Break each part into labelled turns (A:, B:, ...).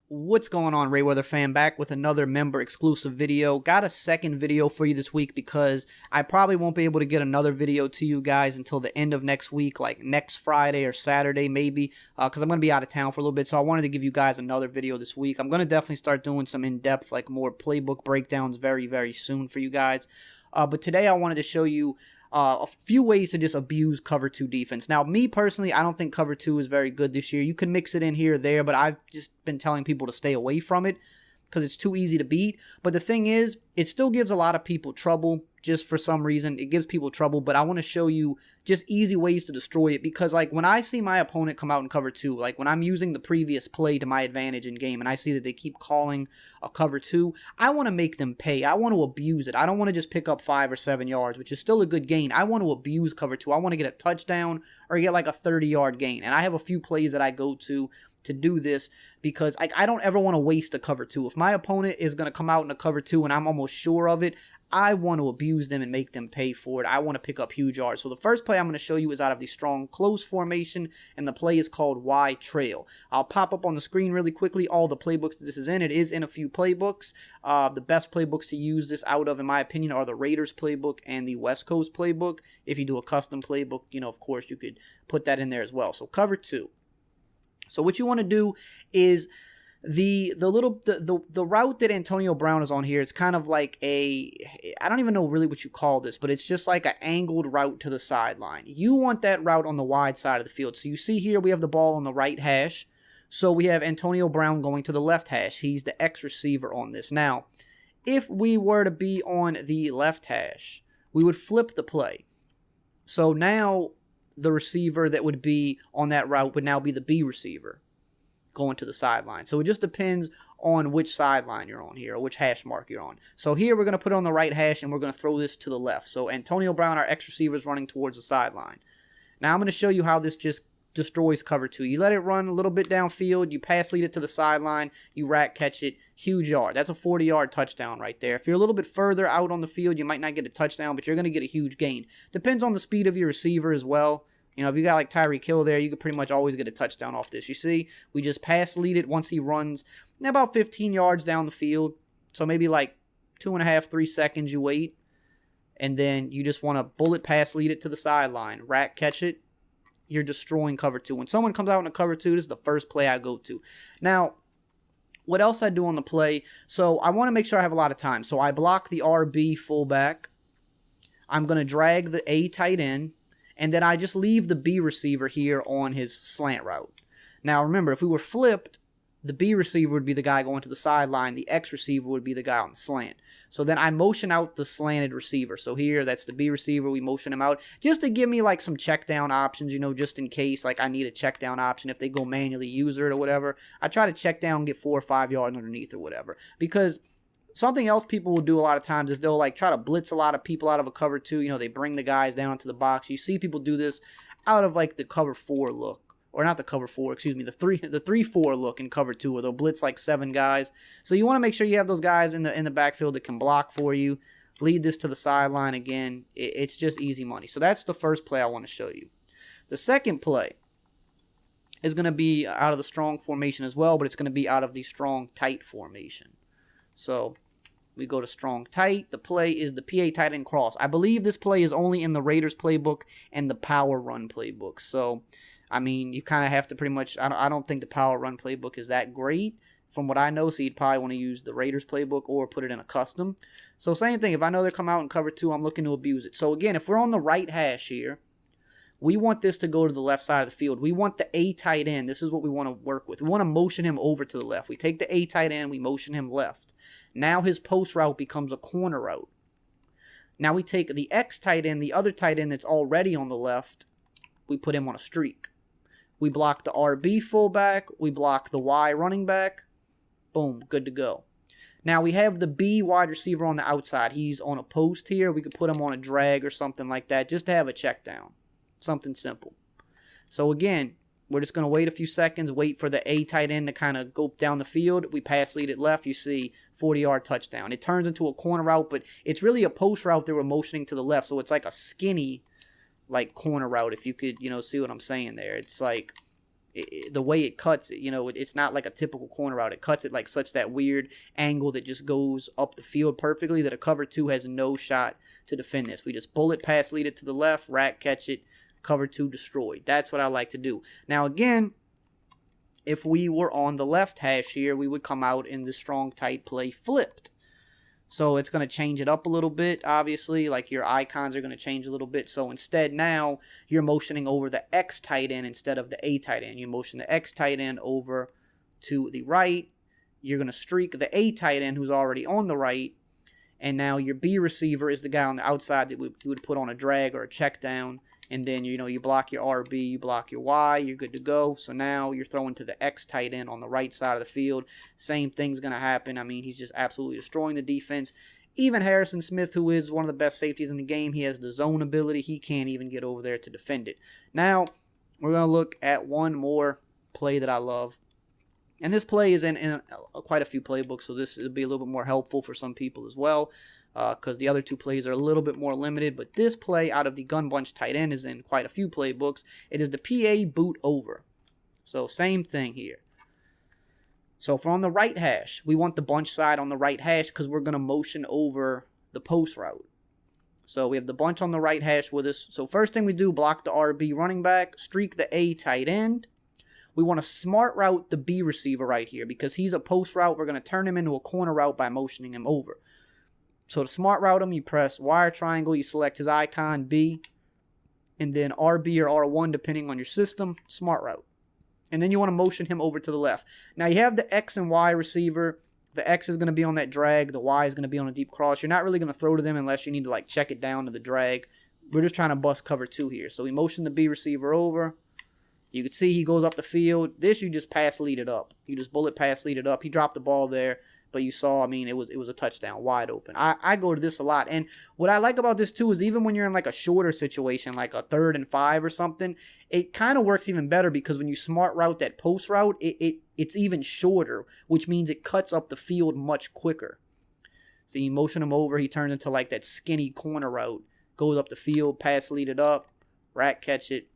A: What's going on, Rayweather fan? Back with another member exclusive video. Got a second video for you this week because I probably won't be able to get another video to you guys until the end of next week, like next Friday or Saturday maybe, because I'm going to be out of town for a little bit. So I wanted to give you guys another video this week. I'm going to definitely start doing some in-depth, like more playbook breakdowns very soon for you guys. But today I wanted to show you a few ways to just abuse cover 2 defense. Now, me personally, I don't think cover 2 is very good this year. You can mix it in here or there, but I've just been telling people to stay away from it because it's too easy to beat. But the thing is, it still gives a lot of people trouble. Just for some reason, it gives people trouble, but I want to show you just easy ways to destroy it, because like when I see my opponent come out in cover 2, like when I'm using the previous play to my advantage in game and I see that they keep calling a cover 2, I want to make them pay. I want to abuse it. I don't want to just pick up 5 or 7 yards, which is still a good gain. I want to abuse cover 2. I want to get a touchdown or get like a 30-yard gain, and I have a few plays that I go to do this because I don't ever want to waste a cover 2. If my opponent is going to come out in a cover 2 and I'm almost sure of it, I want to abuse them and make them pay for it. I want to pick up huge yards. So the first play I'm going to show you is out of the strong close formation, and the play is called Y trail. I'll pop up on the screen really quickly all the playbooks that this is in. It is in a few playbooks. The best playbooks to use this out of, in my opinion, are the Raiders playbook and the West Coast playbook. If you do a custom playbook, you know, of course, you could put that in there as well. So cover 2. So what you want to do is the route that Antonio Brown is on here, it's kind of like I don't even know really what you call this, but it's just like an angled route to the sideline. You want that route on the wide side of the field. So you see here we have the ball on the right hash. So we have Antonio Brown going to the left hash. He's the X receiver on this. Now, if we were to be on the left hash, we would flip the play. So now the receiver that would be on that route would now be the B receiver going to the sideline. So it just depends on which sideline you're on here, or which hash mark you're on. So here we're going to put it on the right hash, and we're going to throw this to the left. So Antonio Brown, our X receiver, is running towards the sideline. Now I'm going to show you how this just destroys cover 2. You let it run a little bit downfield, you pass lead it to the sideline, you rack catch it, huge yard. That's a 40-yard touchdown right there. If you're a little bit further out on the field, you might not get a touchdown, but you're going to get a huge gain. Depends on the speed of your receiver as well. You know, if you got like Tyreek Hill there, you could pretty much always get a touchdown off this. You see, we just pass lead it once he runs about 15 yards down the field. So maybe like 2.5, 3 seconds you wait. And then you just want to bullet pass lead it to the sideline. Rack catch it. You're destroying cover 2. When someone comes out in a cover 2, this is the first play I go to. Now, what else I do on the play? So I want to make sure I have a lot of time. So I block the RB fullback. I'm going to drag the A tight end. And then I just leave the B receiver here on his slant route. Now remember, if we were flipped, the B receiver would be the guy going to the sideline. The X receiver would be the guy on the slant. So then I motion out the slanted receiver. So here, that's the B receiver. We motion him out just to give me like some check down options, you know, just in case like I need a check down option if they go manually user it or whatever. I try to check down, get 4 or 5 yards underneath or whatever. Because something else people will do a lot of times is they'll like try to blitz a lot of people out of a cover 2. You know, they bring the guys down into the box. You see people do this out of like the cover 4 look. Or not the cover 4, excuse me, the 3-4 look in cover 2, where they'll blitz like 7 guys. So you want to make sure you have those guys in the backfield that can block for you. Lead this to the sideline again. It's just easy money. So that's the first play I want to show you. The second play is going to be out of the strong formation as well, but it's going to be out of the strong tight formation. So we go to strong tight. The play is the PA tight end cross. I believe this play is only in the Raiders playbook and the power run playbook. So, I mean, you kind of have to pretty much, I don't think the power run playbook is that great from what I know. So you'd probably want to use the Raiders playbook or put it in a custom. So same thing. If I know they come out in cover 2, I'm looking to abuse it. So again, if we're on the right hash here, we want this to go to the left side of the field. We want the A tight end. This is what we want to work with. We want to motion him over to the left. We take the A tight end, we motion him left. Now his post route becomes a corner route. Now we take the X tight end, the other tight end that's already on the left, we put him on a streak. We block the RB fullback, we block the Y running back, boom, good to go. Now we have the B wide receiver on the outside. He's on a post here. We could put him on a drag or something like that just to have a check down. Something simple. So again, we're just going to wait a few seconds, wait for the A tight end to kind of go down the field. We pass lead it left. You see 40-yard touchdown. It turns into a corner route, but it's really a post route they were motioning to the left. So it's like a skinny like corner route, if you could, you know, see what I'm saying there. It's like the way it cuts it, it's not like a typical corner route. It cuts it like such that weird angle that just goes up the field perfectly that a cover 2 has no shot to defend this. We just bullet pass lead it to the left, rack catch it, cover 2 destroyed. That's what I like to do. Now again, if we were on the left hash here, we would come out in the strong tight play flipped. So it's going to change it up a little bit, obviously. Like your icons are going to change a little bit. So instead now, you're motioning over the X tight end instead of the A tight end. You motion the X tight end over to the right. You're going to streak the A tight end who's already on the right. And now your B receiver is the guy on the outside that you would put on a drag or a check down. And then, you block your RB, you block your Y, you're good to go. So now you're throwing to the X tight end on the right side of the field. Same thing's going to happen. I mean, he's just absolutely destroying the defense. Even Harrison Smith, who is one of the best safeties in the game, he has the zone ability. He can't even get over there to defend it. Now, we're going to look at one more play that I love. And this play is in quite a few playbooks, so this will be a little bit more helpful for some people as well. Because the other two plays are a little bit more limited. But this play out of the gun bunch tight end is in quite a few playbooks. It is the PA boot over. So same thing here. So if we're on the right hash, we want the bunch side on the right hash because we're going to motion over the post route. So we have the bunch on the right hash with us. So first thing we do, block the RB running back, streak the A tight end. We want to smart route the B receiver right here because he's a post route. We're going to turn him into a corner route by motioning him over. So to smart route him, you press wire triangle, you select his icon, B, and then RB or R1 depending on your system, smart route. And then you want to motion him over to the left. Now you have the X and Y receiver. The X is going to be on that drag. The Y is going to be on a deep cross. You're not really going to throw to them unless you need to like check it down to the drag. We're just trying to bust cover 2 here. So we motion the B receiver over. You can see he goes up the field. This you just pass lead it up. You just bullet pass lead it up. He dropped the ball there. But you saw, I mean, it was a touchdown, wide open. I go to this a lot. And what I like about this, too, is even when you're in, like, a shorter situation, like a 3rd and 5 or something, it kind of works even better because when you smart route that post route, it's even shorter, which means it cuts up the field much quicker. So you motion him over, he turns into, like, that skinny corner route, goes up the field, pass lead it up, rack catch it,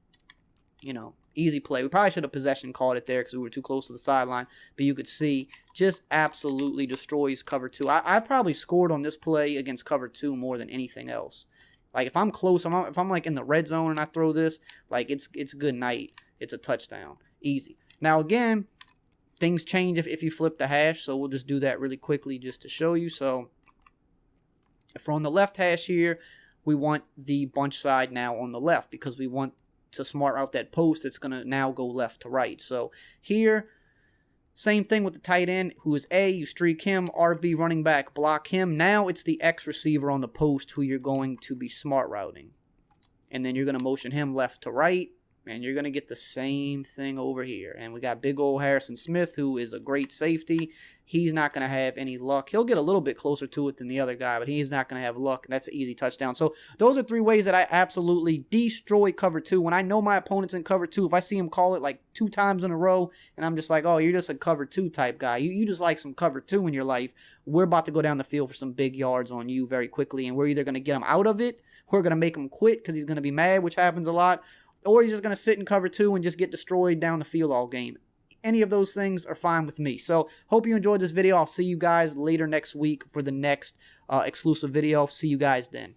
A: easy play. We probably should have possession called it there because we were too close to the sideline. But you could see, just absolutely destroys cover 2. I've probably scored on this play against cover 2 more than anything else. Like, if I'm close, if I'm like in the red zone and I throw this, like, it's good night. It's a touchdown. Easy. Now, again, things change if you flip the hash. So we'll just do that really quickly just to show you. So if we're on the left hash here, we want the bunch side now on the left because we want to smart out that post. It's going to now go left to right. So here, same thing with the tight end who is A. You streak him, RB running back, block him. Now it's the X receiver on the post who you're going to be smart routing. And then you're going to motion him left to right. And you're going to get the same thing over here. And we got big old Harrison Smith, who is a great safety. He's not going to have any luck. He'll get a little bit closer to it than the other guy, but he's not going to have luck. That's an easy touchdown. So those are 3 ways that I absolutely destroy cover 2. When I know my opponent's in cover 2, if I see him call it like 2 times in a row, and I'm just like, oh, you're just a cover 2 type guy. You just like some cover 2 in your life. We're about to go down the field for some big yards on you very quickly, and we're either going to get him out of it, we're going to make him quit because he's going to be mad, which happens a lot, or he's just going to sit in cover 2 and just get destroyed down the field all game. Any of those things are fine with me. So, hope you enjoyed this video. I'll see you guys later next week for the next exclusive video. See you guys then.